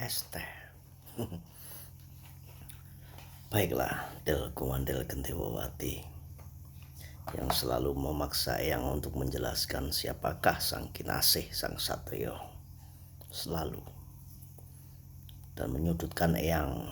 es teh. Baiklah, Del Kumandel Gentewawati yang selalu memaksa Eyang untuk menjelaskan siapakah sang kinasih, sang satrio. Selalu. Dan menyudutkan Eyang,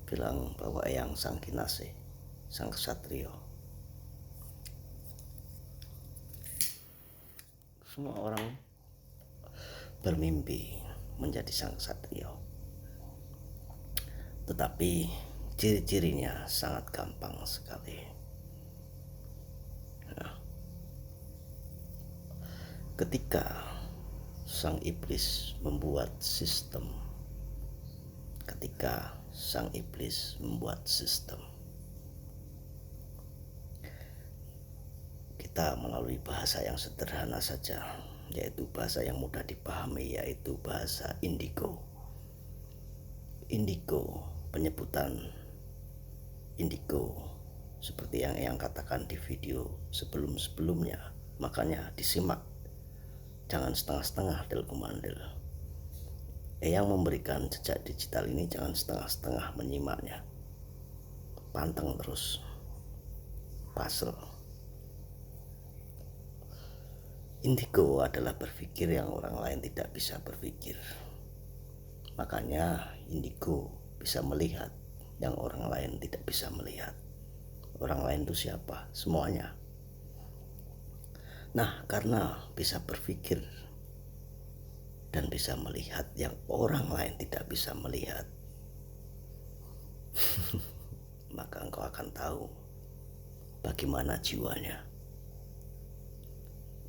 bilang bahwa Eyang sang kinasih, sang kesatrio. Semua orang bermimpi menjadi sang satrio, tetapi ciri-cirinya sangat gampang sekali. Ketika sang iblis membuat sistem, kita melalui bahasa yang sederhana saja, yaitu bahasa yang mudah dipahami, yaitu bahasa indigo. Penyebutan indigo seperti yang katakan di video sebelum-sebelumnya, makanya disimak, jangan setengah-setengah Del Kumandel. Eyang memberikan jejak digital ini jangan setengah-setengah menyimaknya, panteng terus, puzzle. Indigo adalah berpikir yang orang lain tidak bisa berpikir. Makanya indigo bisa melihat yang orang lain tidak bisa melihat. Orang lain itu siapa? Semuanya. Nah, karena bisa berpikir dan bisa melihat yang orang lain tidak bisa melihat, maka engkau akan tahu bagaimana jiwanya.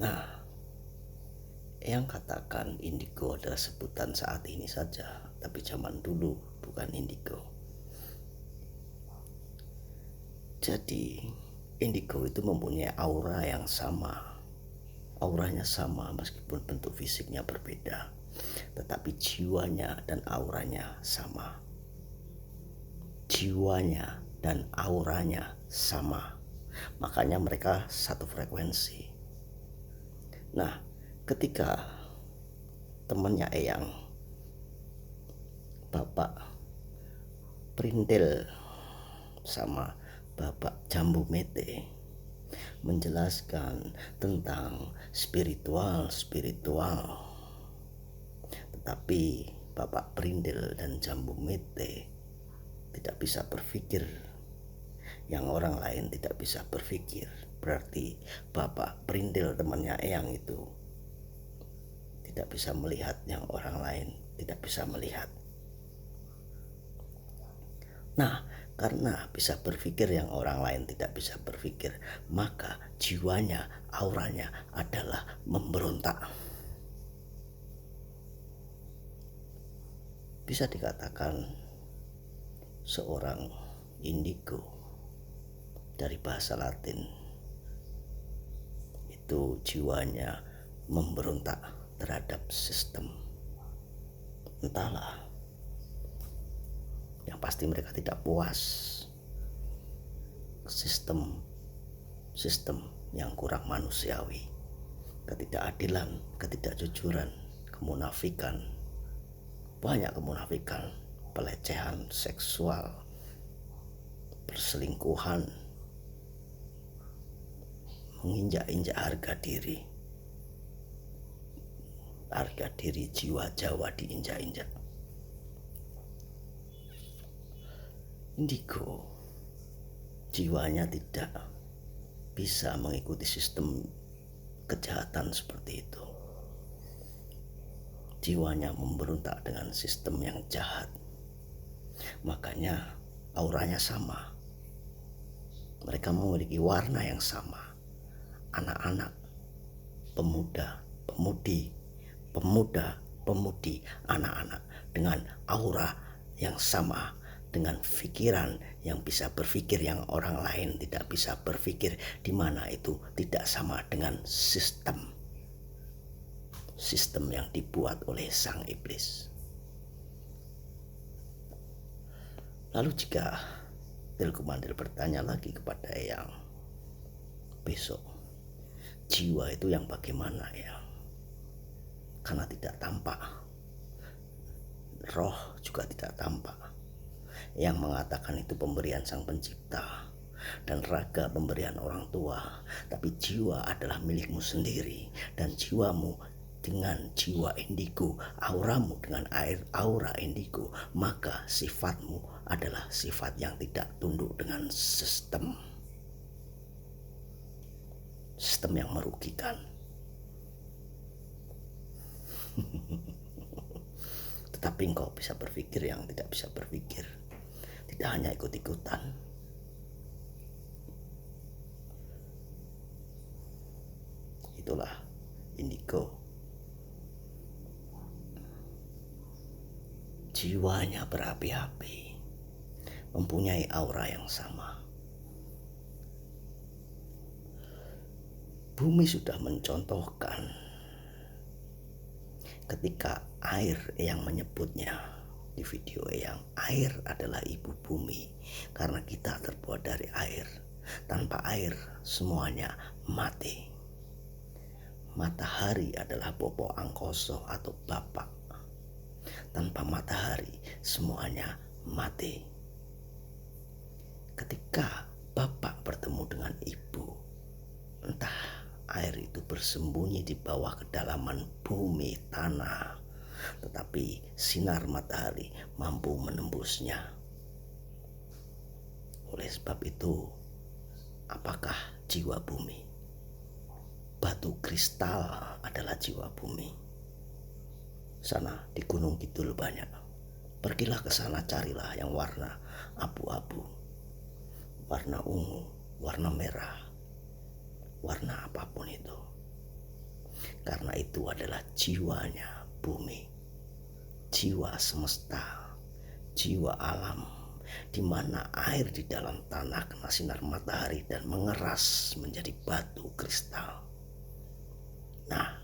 Nah, yang katakan indigo adalah sebutan saat ini saja, tapi zaman dulu bukan indigo. Jadi indigo itu mempunyai aura yang sama. Auranya sama meskipun bentuk fisiknya berbeda, tetapi jiwanya dan auranya sama. Jiwanya dan auranya sama. Makanya mereka satu frekuensi. Nah, ketika temannya Eyang, Bapak Prindel sama Bapak Jambu Mete menjelaskan tentang spiritual, tetapi Bapak Prindel dan Jambu Mete tidak bisa berpikir yang orang lain tidak bisa berpikir. Berarti Bapak Prindel temannya Eyang itu tidak bisa melihat yang orang lain tidak bisa melihat. Nah, karena bisa berpikir yang orang lain tidak bisa berpikir, maka jiwanya, auranya adalah memberontak. Bisa dikatakan seorang indigo dari bahasa Latin itu jiwanya memberontak terhadap sistem. Entahlah, yang pasti mereka tidak puas sistem yang kurang manusiawi, ketidakadilan, ketidakjujuran, kemunafikan, banyak kemunafikan, pelecehan seksual, perselingkuhan, menginjak-injak harga diri jiwa Jawa diinjak-injak. Indigo jiwanya tidak bisa mengikuti sistem kejahatan seperti itu. Jiwanya memberontak dengan sistem yang jahat. Makanya auranya sama. Mereka memiliki warna yang sama. Anak-anak, pemuda-pemudi, anak-anak dengan aura yang sama, dengan pikiran yang bisa berpikir yang orang lain tidak bisa berpikir, di mana itu tidak sama dengan sistem yang dibuat oleh sang iblis. Lalu jika Del Kumandel bertanya lagi kepada Eyang, besok jiwa itu yang bagaimana ya? Karena tidak tampak, roh juga tidak tampak. Yang mengatakan itu pemberian Sang Pencipta dan raga pemberian orang tua, tapi jiwa adalah milikmu sendiri, dan jiwamu dengan jiwa indigo, auramu dengan aura indigo, maka sifatmu adalah sifat yang tidak tunduk dengan sistem yang merugikan. Tetapi engkau bisa berpikir yang tidak bisa berpikir, tidak hanya ikut-ikutan. Itulah indigo. Jiwanya berapi-api, mempunyai aura yang sama. Bumi sudah mencontohkan ketika air yang menyebutnya di video yang air adalah ibu bumi, karena kita terbuat dari air. Tanpa air semuanya mati. Matahari adalah Bopo Angkoso atau Bapak. Tanpa matahari semuanya mati. Ketika Bapak bertemu dengan ibu, entah air itu bersembunyi di bawah kedalaman bumi tanah, tetapi sinar matahari mampu menembusnya. Oleh sebab itu, apakah jiwa bumi? Batu kristal adalah jiwa bumi. Sana di Gunung Kidul banyak. Pergilah ke sana, carilah yang warna abu-abu, warna ungu, warna merah, warna apapun itu. Karena itu adalah jiwanya bumi, jiwa semesta, jiwa alam, di mana air di dalam tanah kena sinar matahari dan mengeras menjadi batu kristal. Nah,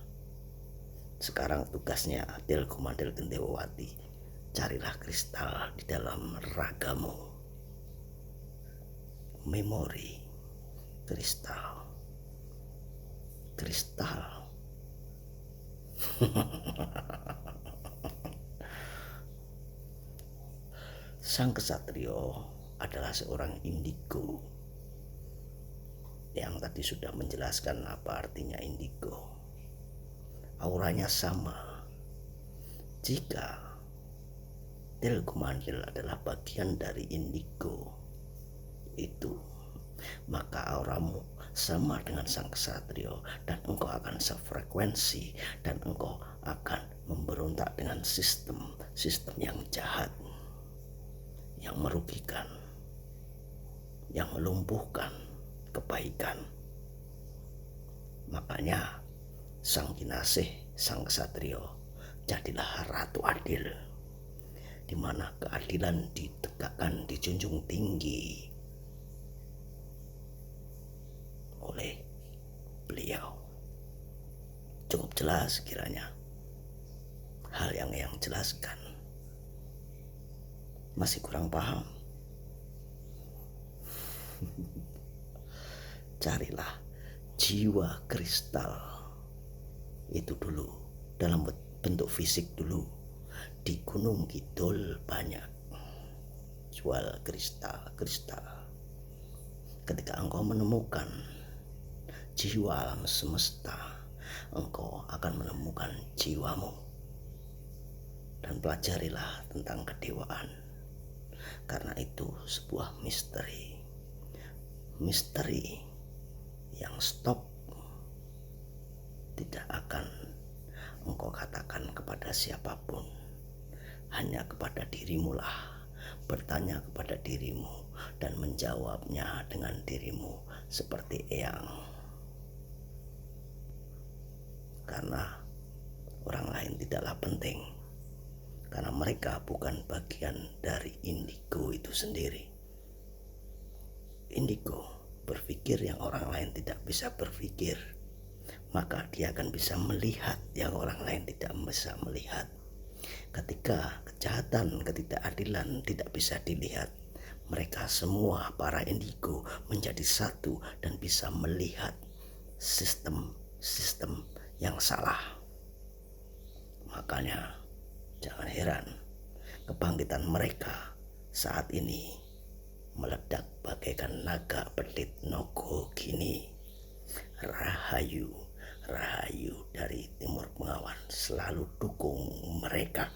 sekarang tugasnya Delkumandel Gendewati, carilah kristal di dalam ragamu. Memori kristal. Sang Kesatrio adalah seorang indigo yang tadi sudah menjelaskan apa artinya indigo. Auranya sama. Jika Delkumandel adalah bagian dari indigo itu, maka auramu sama dengan Sang Kesatrio, dan engkau akan sefrekuensi, dan engkau akan memberontak dengan sistem yang jahat, yang merugikan, yang melumpuhkan kebaikan. Makanya Sang Kinasih, Sang Kesatrio, jadilah Ratu Adil, di mana keadilan ditegakkan, dijunjung tinggi oleh beliau. Cukup jelas kiranya hal yang jelaskan. Masih kurang paham? Carilah jiwa kristal itu dulu, dalam bentuk fisik dulu. Di Gunung Kidul banyak jual kristal. Ketika engkau menemukan jiwa alam semesta, engkau akan menemukan jiwamu. Dan pelajarilah tentang kedewaan, karena itu sebuah misteri yang stop tidak akan engkau katakan kepada siapapun, hanya kepada dirimu lah. Bertanya kepada dirimu dan menjawabnya dengan dirimu seperti Eyang. Karena orang lain tidaklah penting, karena mereka bukan bagian dari indigo itu sendiri. Indigo berpikir yang orang lain tidak bisa berpikir, maka dia akan bisa melihat yang orang lain tidak bisa melihat. Ketika kejahatan, ketidakadilan tidak bisa dilihat, mereka semua para indigo menjadi satu dan bisa melihat sistem yang salah. Makanya jangan heran kebangkitan mereka saat ini meledak bagaikan naga pedit Nogo Gini. Rahayu, rahayu dari Timur Bengawan selalu dukung mereka.